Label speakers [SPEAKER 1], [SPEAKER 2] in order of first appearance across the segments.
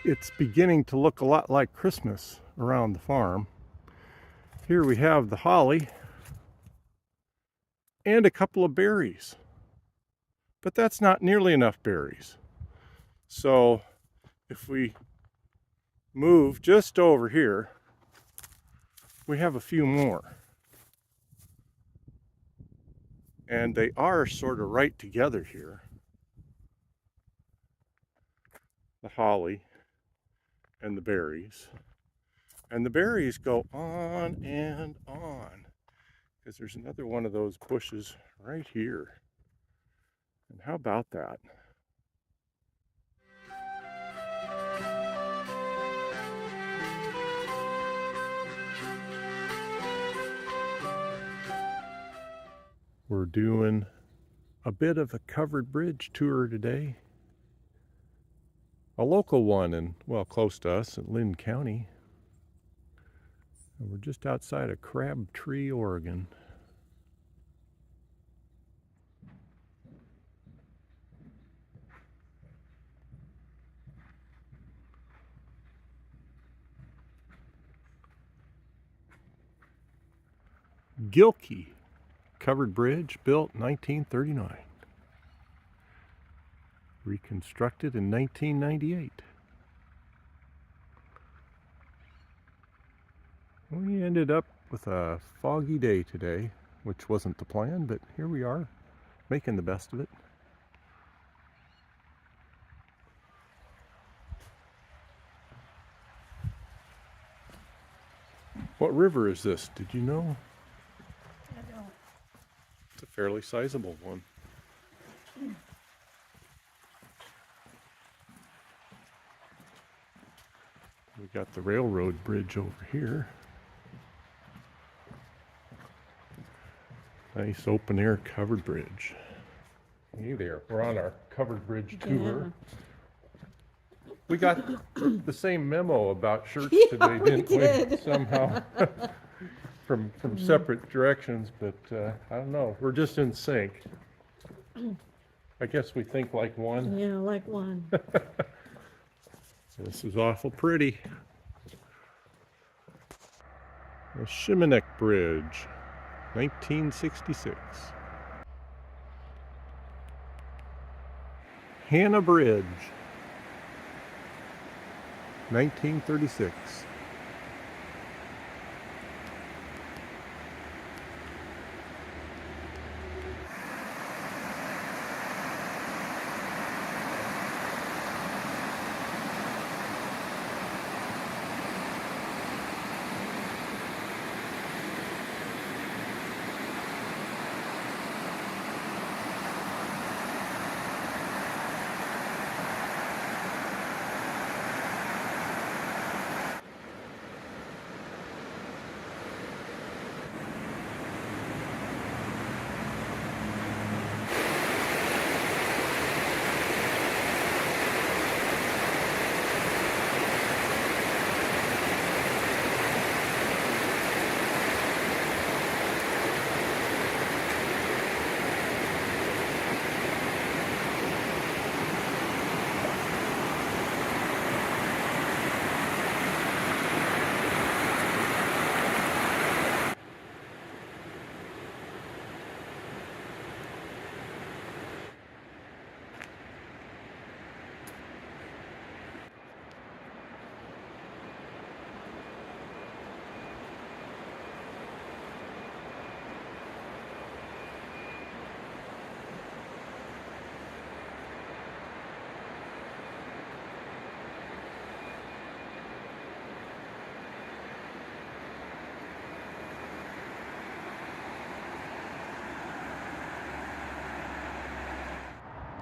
[SPEAKER 1] It's beginning to look a lot like Christmas around the farm. Here we have the holly and a couple of berries, but that's not nearly enough berries. So if we move just over here, we have a few more. And they are sort of right together here. The holly and the berries. And the berries go on and on, because there's another one of those bushes right here. And how about that? We're doing a bit of a covered bridge tour today. A local one and, well, close to us in Linn County. And we're just outside of Crabtree, Oregon. Gilkey covered bridge, built 1939. Reconstructed in 1998. We ended up with a foggy day today, which wasn't the plan, but here we are, making the best of it. What river is this? Did you know?
[SPEAKER 2] I don't.
[SPEAKER 1] It's a fairly sizable one. We got the railroad bridge over here. Nice open air covered bridge. Hey there, we're on our covered bridge tour.
[SPEAKER 2] Yeah.
[SPEAKER 1] We got the same memo about shirts
[SPEAKER 2] Yeah,
[SPEAKER 1] today,
[SPEAKER 2] we
[SPEAKER 1] didn't
[SPEAKER 2] did.
[SPEAKER 1] we? Somehow. from separate directions, but I don't know. We're just in sync. I guess we think like one.
[SPEAKER 2] Yeah, like one.
[SPEAKER 1] This is awful pretty. The Shimanek Bridge, 1966. Hannah Bridge, 1936.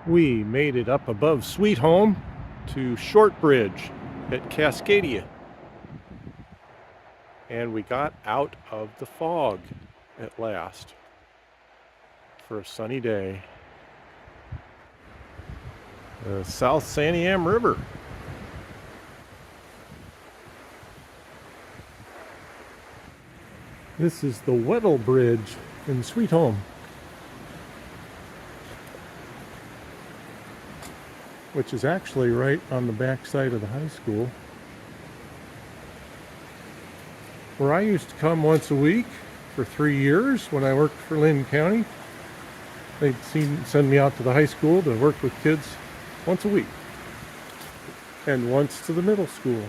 [SPEAKER 1] We made it up above Sweet Home to Short Bridge at Cascadia. And we got out of the fog at last for a sunny day. The South Santiam River. This is the Weddell Bridge in Sweet Home. which is actually right on the back side of the high school, where I used to come once a week for 3 years when I worked for Lynn County. They'd send me out to the high school to work with kids once a week, and once to the middle school.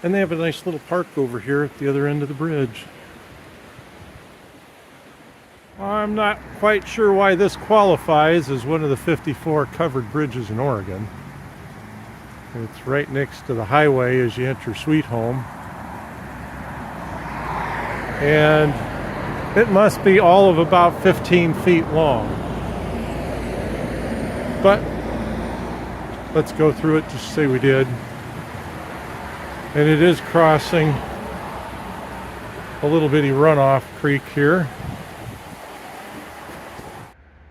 [SPEAKER 1] And they have a nice little park over here at the other end of the bridge. I'm not quite sure why this qualifies as one of the 54 covered bridges in Oregon. It's right next to the highway as you enter Sweet Home. And it must be all of about 15 feet long. But let's go through it just to say we did. And it is crossing a little bitty runoff creek here.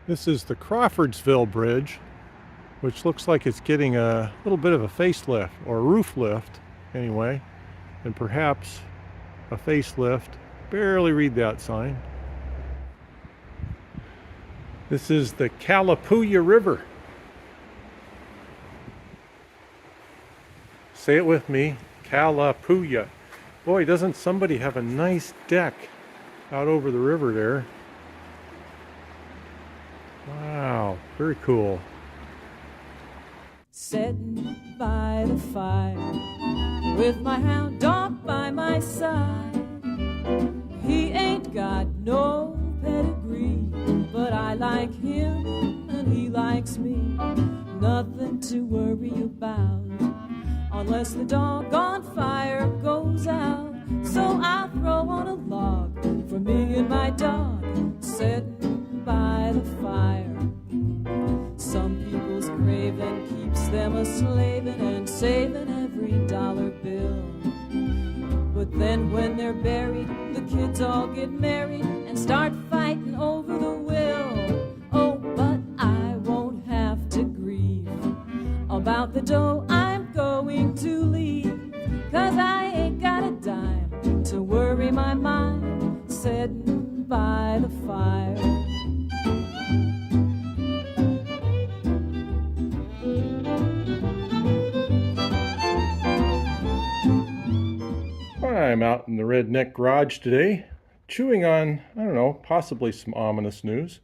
[SPEAKER 1] This is the Crawfordsville Bridge, which looks like it's getting a little bit of a facelift, or a roof lift anyway, and perhaps a facelift. Barely read that sign. This is the Calapooya River. Say it with me, Calapooya. Boy, doesn't somebody have a nice deck out over the river there? Wow, very cool.
[SPEAKER 3] Sitting by the fire with my hound dog by my side. He ain't got no pedigree, but I like him and he likes me. Nothing to worry about unless the doggone fire goes out. So I'll throw on a log for me and my dog, sitting by the fire. Some people's craving keeps them a-slaving and saving every dollar bill. But then when they're buried, the kids all get married and start fighting over the will. Oh, but I won't have to grieve about the dough I'm going to leave, 'cause I ain't got a dime to worry my mind, sitting by the fire.
[SPEAKER 1] I'm out in the redneck garage today, chewing on, I don't know, possibly some ominous news.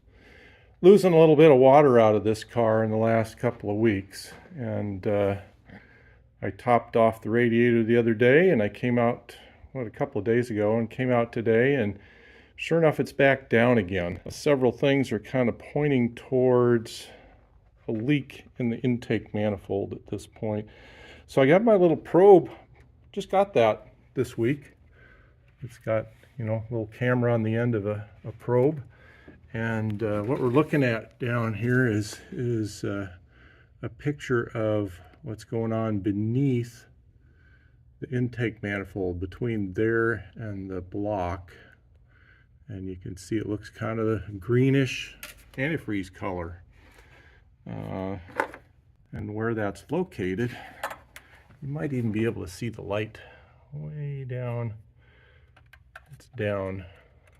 [SPEAKER 1] Losing a little bit of water out of this car in the last couple of weeks. And I topped off the radiator the other day, and I came out, a couple of days ago, and came out today, and sure enough, it's back down again. Several things are kind of pointing towards a leak in the intake manifold at this point. So I got my little probe, just got that this week. It's got, a little camera on the end of a probe. And what we're looking at down here is a picture of what's going on beneath the intake manifold, between there and the block. And you can see it looks kind of a greenish antifreeze color. And where that's located, you might even be able to see the light way down. It's down.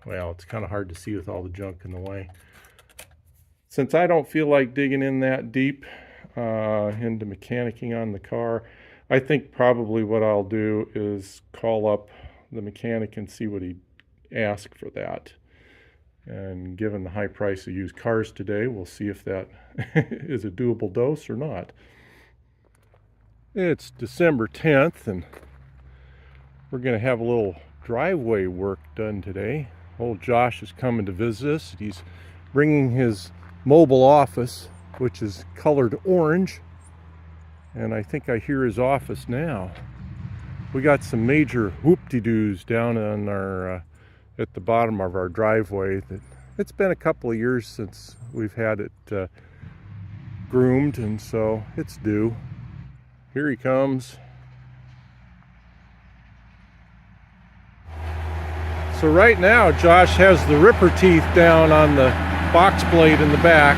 [SPEAKER 1] Well, it's kind of hard to see with all the junk in the way. Since I don't feel like digging in that deep into mechanicking on the car, I think probably what I'll do is call up the mechanic and see what he'd ask for that. And given the high price of used cars today, we'll see if that is a doable dose or not. It's December 10th, and we're going to have a little driveway work done today. Old Josh is coming to visit us. He's bringing his mobile office, which is colored orange, and I think I hear his office now. We got some major whoop-de-doos down on our at the bottom of our driveway. It's been a couple of years since we've had it groomed, and so it's due. Here he comes. So right now, Josh has the ripper teeth down on the box blade in the back.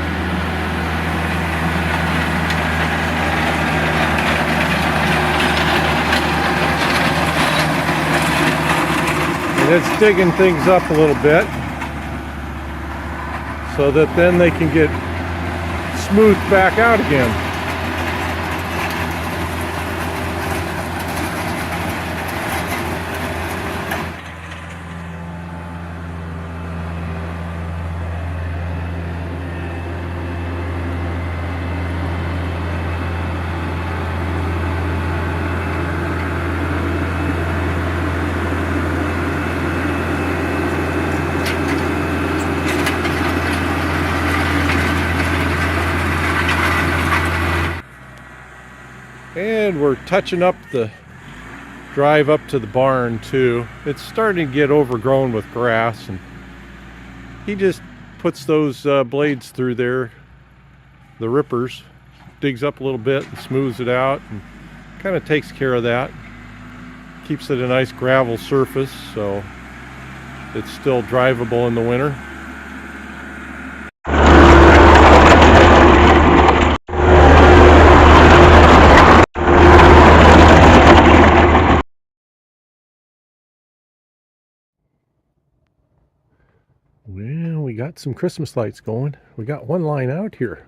[SPEAKER 1] And it's digging things up a little bit so that then they can get smoothed back out again. And we're touching up the drive up to the barn too. It's starting to get overgrown with grass, and he just puts those blades through there, the rippers, digs up a little bit and smooths it out and kind of takes care of that. Keeps it a nice gravel surface so it's still drivable in the winter. Well, we got some Christmas lights going. We got one line out here.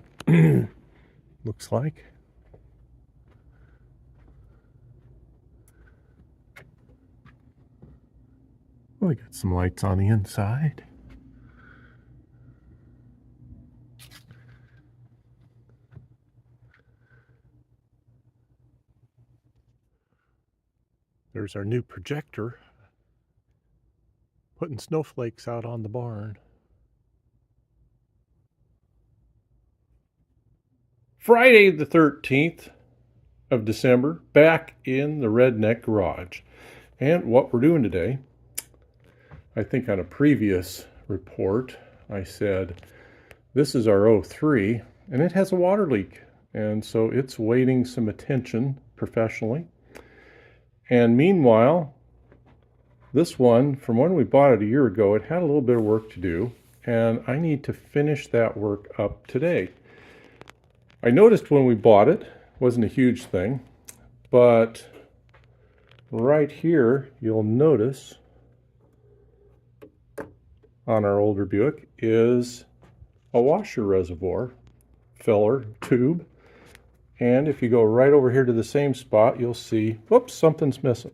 [SPEAKER 1] Looks like. We got some lights on the inside. There's our new projector, putting snowflakes out on the barn. Friday the 13th of December, back in the Redneck Garage. And what we're doing today, I think on a previous report, I said, this is our 03, and it has a water leak. And so it's waiting some attention professionally. And meanwhile, this one, from when we bought it a year ago, it had a little bit of work to do, and I need to finish that work up today. I noticed when we bought it, wasn't a huge thing, but right here, you'll notice on our older Buick is a washer reservoir filler tube. And if you go right over here to the same spot, you'll see, whoops, something's missing.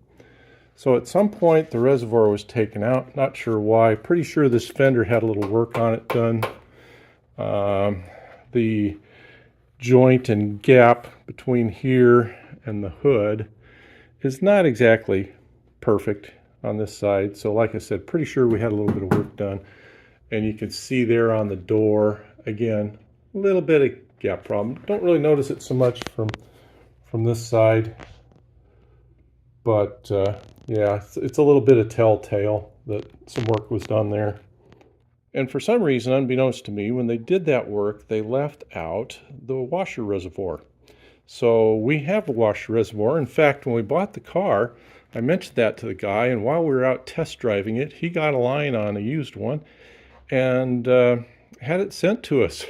[SPEAKER 1] So at some point the reservoir was taken out, not sure why. Pretty sure this fender had a little work on it done. The joint and gap between here and the hood is not exactly perfect on this side. So like I said, pretty sure we had a little bit of work done. And you can see there on the door, again, a little bit of gap problem. Don't really notice it so much from this side. But yeah, it's a little bit of telltale that some work was done there. And for some reason, unbeknownst to me, when they did that work, they left out the washer reservoir. So we have a washer reservoir. In fact, when we bought the car, I mentioned that to the guy, and while we were out test driving it, he got a line on a used one and had it sent to us.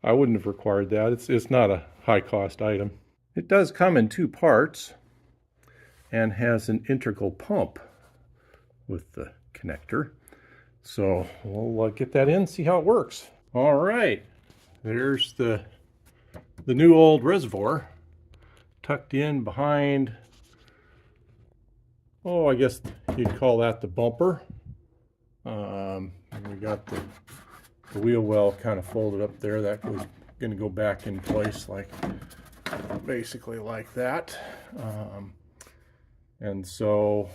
[SPEAKER 1] I wouldn't have required that. It's not a high-cost item. It does come in two parts and has an integral pump with the connector. So we'll get that in, see how it works. All right, there's the new old reservoir tucked in behind, oh, I guess you'd call that the bumper. We got the wheel well kind of folded up there. That goes going to go back in place like basically like that. And so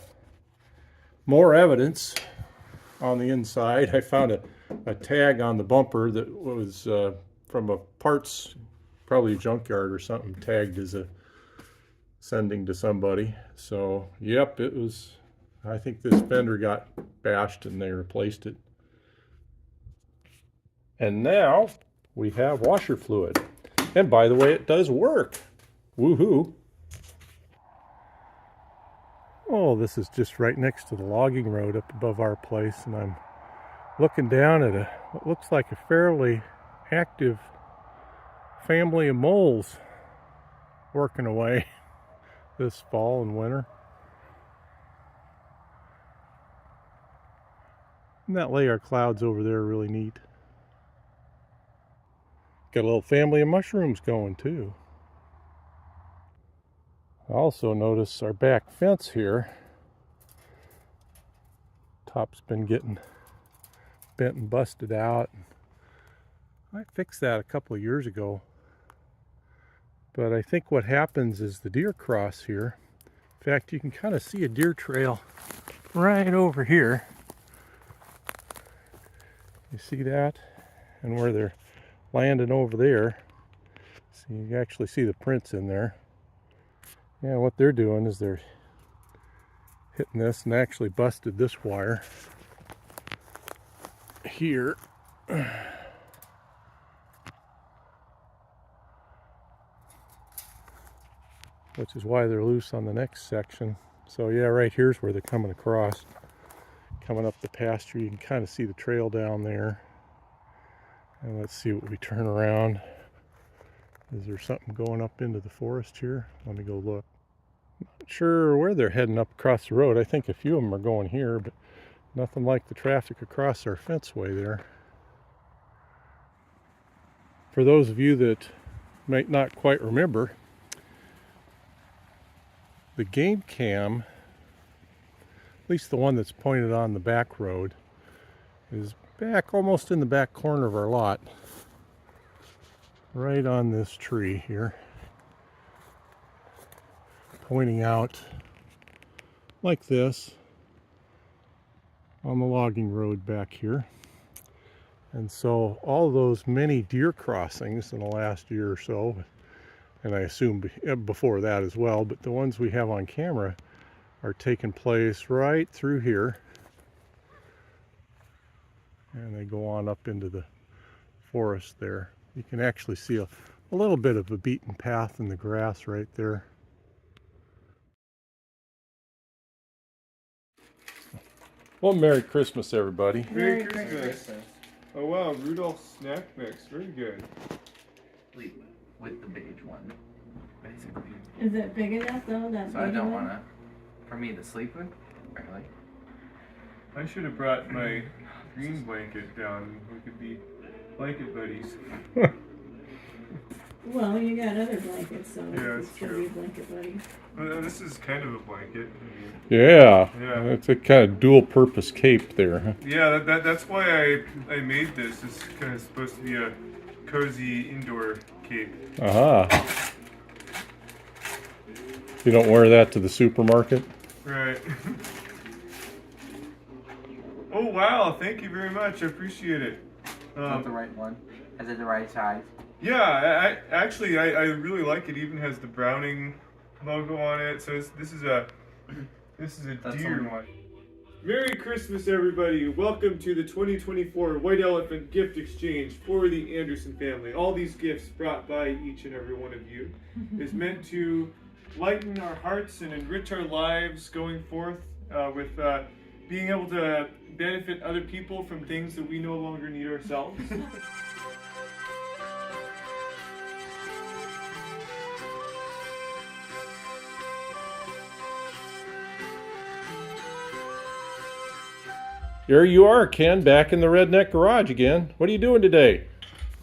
[SPEAKER 1] more evidence on the inside. I found a tag on the bumper that was from a parts, probably a junkyard or something, tagged as a sending to somebody. So yep, it was, I think this fender got bashed and they replaced it. And now we have washer fluid. And by the way, it does work. Woohoo. Oh, this is just right next to the logging road up above our place, and I'm looking down at what looks like a fairly active family of moles working away this fall and winter. And that layer of clouds over there are really neat. Got a little family of mushrooms going too. I also notice our back fence here. Top's been getting bent and busted out. I fixed that a couple of years ago. But I think what happens is the deer cross here. In fact, you can kind of see a deer trail right over here. You see that? And where they're landing over there. So you actually see the prints in there. Yeah, what they're doing is they're hitting this and actually busted this wire here. Which is why they're loose on the next section. So yeah, right here's where they're coming across. Coming up the pasture, you can kind of see the trail down there. And let's see what we turn around. Is there something going up into the forest here? Let me go look. Not sure where they're heading up across the road. I think a few of them are going here, but nothing like the traffic across our fenceway there. For those of you that might not quite remember, the game cam, at least the one that's pointed on the back road, is back almost in the back corner of our lot. Right on this tree here. Pointing out like this on the logging road back here. And so all those many deer crossings in the last year or so, and I assume before that as well, but the ones we have on camera are taking place right through here. And they go on up into the forest there. You can actually see a little bit of a beaten path in the grass right there. Well, Merry Christmas, everybody.
[SPEAKER 4] Merry Christmas. Oh wow, Rudolph's snack mix. Very good.
[SPEAKER 5] With the beige one, basically.
[SPEAKER 2] Is it big enough though? That
[SPEAKER 5] So I
[SPEAKER 2] big
[SPEAKER 5] don't
[SPEAKER 2] one?
[SPEAKER 5] want to, for me to sleep with, really.
[SPEAKER 4] I should have brought my green blanket down. We could be blanket buddies.
[SPEAKER 2] Well, you got other blankets, so
[SPEAKER 4] Yeah,
[SPEAKER 2] it's
[SPEAKER 4] that's
[SPEAKER 2] gonna
[SPEAKER 4] true.
[SPEAKER 2] be a blanket buddy.
[SPEAKER 4] Well, this is kind of a blanket.
[SPEAKER 1] Yeah,
[SPEAKER 4] Yeah.
[SPEAKER 1] it's a kind of dual purpose cape there, huh?
[SPEAKER 4] Yeah, that's why I made this. It's kind of supposed to be a cozy indoor cape.
[SPEAKER 1] Aha. You don't wear that to the supermarket?
[SPEAKER 4] Right. Oh wow! Thank you very much. I appreciate it.
[SPEAKER 5] Is that the right one? Is it the right size?
[SPEAKER 4] Yeah, I really like it. Even has the Browning logo on it. So this is a
[SPEAKER 5] That's
[SPEAKER 4] deer
[SPEAKER 5] on-
[SPEAKER 4] one. Merry Christmas, everybody! Welcome to the 2024 White Elephant Gift Exchange for the Anderson family. All these gifts brought by each and every one of you is meant to lighten our hearts and enrich our lives going forth with being able to benefit other people from things that we no longer need ourselves.
[SPEAKER 1] Here you are, Ken, back in the Redneck Garage again. What are you doing today?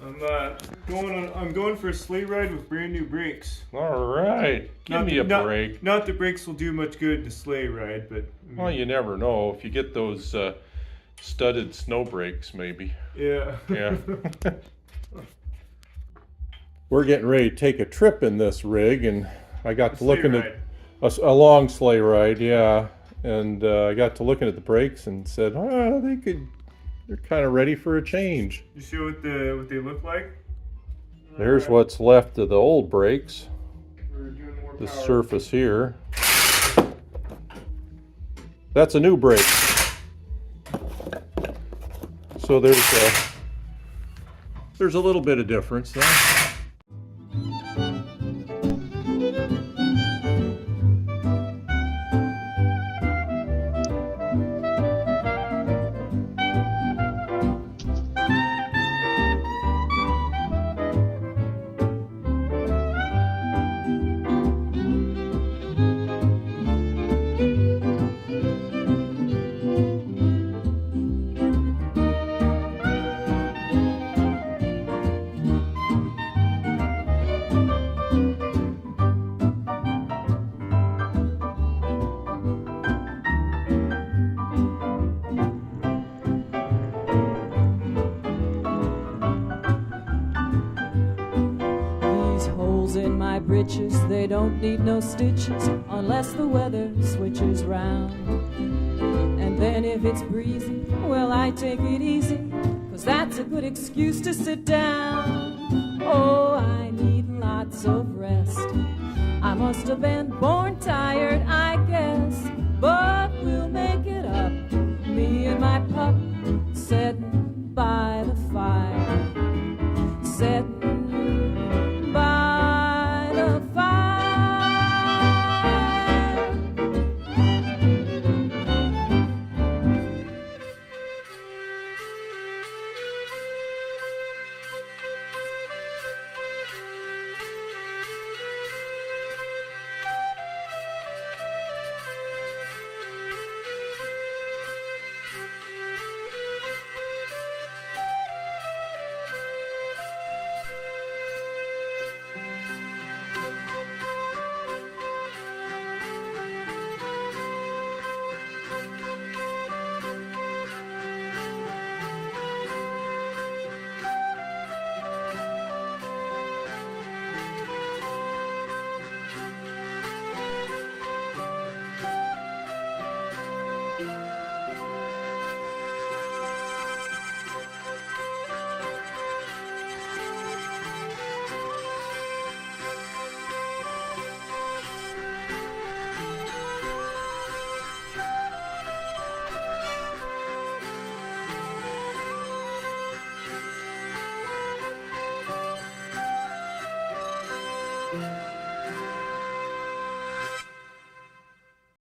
[SPEAKER 4] I'm going for a sleigh ride with brand new brakes.
[SPEAKER 1] All right, give me a break.
[SPEAKER 4] Not that brakes will do much good to sleigh ride, but
[SPEAKER 1] Well, you never know. If you get those studded snow brakes, maybe.
[SPEAKER 4] yeah.
[SPEAKER 1] Yeah. We're getting ready to take a trip in this rig, and I got to looking at a long sleigh ride, yeah. And I got to looking at the brakes and said, oh, they're kind of ready for a change.
[SPEAKER 4] You see what they look like?
[SPEAKER 1] There's what's left of the old brakes,
[SPEAKER 4] We're doing more
[SPEAKER 1] the
[SPEAKER 4] power.
[SPEAKER 1] surface here. That's a new brake. So there's a little bit of difference there.
[SPEAKER 3] breeches, they don't need no stitches unless the weather switches round. And then if it's breezy, well, I take it easy, 'cause that's a good excuse to sit down. Oh, I need lots of rest. I must have been born tired, I guess, but we'll make it up, me and my pup, sitting by the fire, sitting by the fire.